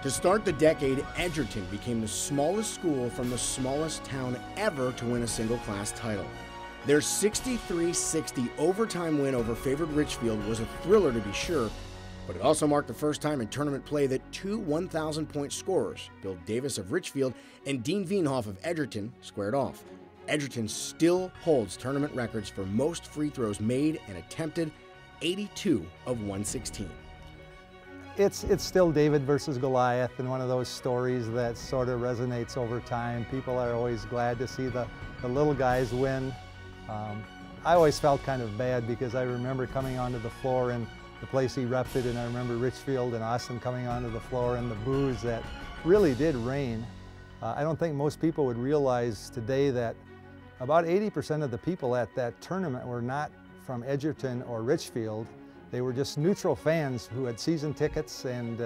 To start the decade, Edgerton became the smallest school from the smallest town ever to win a single class title. Their 63-60 overtime win over favored Richfield was a thriller to be sure, but it also marked the first time in tournament play that two 1,000-point scorers, Bill Davis of Richfield and Dean Veenhoff of Edgerton, squared off. Edgerton still holds tournament records for most free throws made and attempted, 82 of 116. It's still David versus Goliath, and one of those stories that sort of resonates over time. People are always glad to see the little guys win. I always felt kind of bad because I remember coming onto the floor in the place he repped, and I remember Richfield and Austin coming onto the floor and the boos that really did rain. I don't think most people would realize today that about 80% of the people at that tournament were not from Edgerton or Richfield. They were just neutral fans who had season tickets and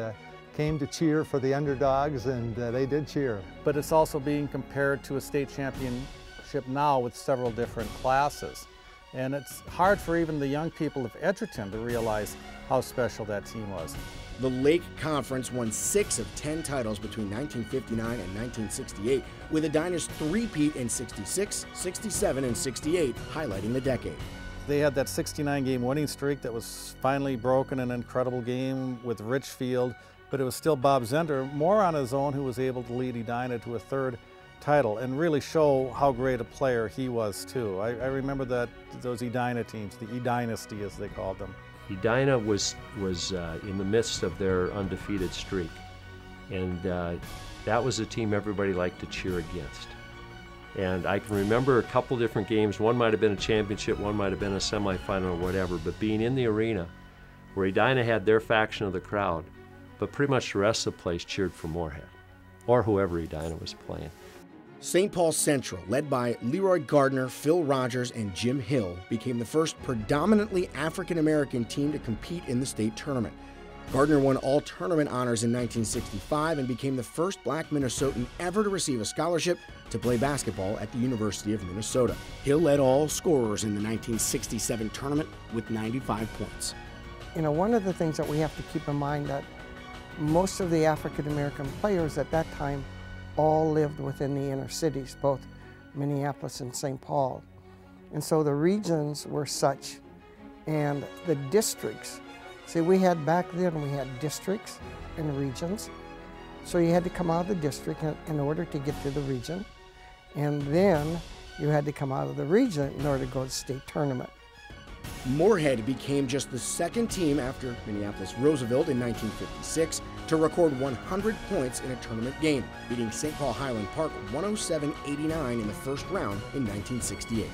came to cheer for the underdogs, and they did cheer. But it's also being compared to a state championship now with several different classes. And it's hard for even the young people of Edgerton to realize how special that team was. The Lake Conference won 6 of 10 titles between 1959 and 1968, with Edina's three-peat in 66, 67, and 68 highlighting the decade. They had that 69-game winning streak that was finally broken, an incredible game with Richfield, but it was still Bob Zender, more on his own, who was able to lead Edina to a third title and really show how great a player he was too. I remember those Edina teams, the E-Dynasty as they called them. Edina was in the midst of their undefeated streak, and that was a team everybody liked to cheer against. And I can remember a couple different games. One might have been a championship, one might have been a semifinal or whatever, but being in the arena where Edina had their faction of the crowd, but pretty much the rest of the place cheered for Moorhead, or whoever Edina was playing. St. Paul Central, led by Leroy Gardner, Phil Rogers, and Jim Hill, became the first predominantly African-American team to compete in the state tournament. Gardner won all tournament honors in 1965 and became the first black Minnesotan ever to receive a scholarship to play basketball at the University of Minnesota. Hill led all scorers in the 1967 tournament with 95 points. You know, one of the things that we have to keep in mind that most of the African-American players at that time all lived within the inner cities, both Minneapolis and St. Paul. And so the regions were such, and the districts. See, back then we had districts and regions. So you had to come out of the district in order to get to the region. And then you had to come out of the region in order to go to the state tournament. Moorhead became just the second team after Minneapolis-Roosevelt in 1956 to record 100 points in a tournament game, beating St. Paul Highland Park 107-89 in the first round in 1968.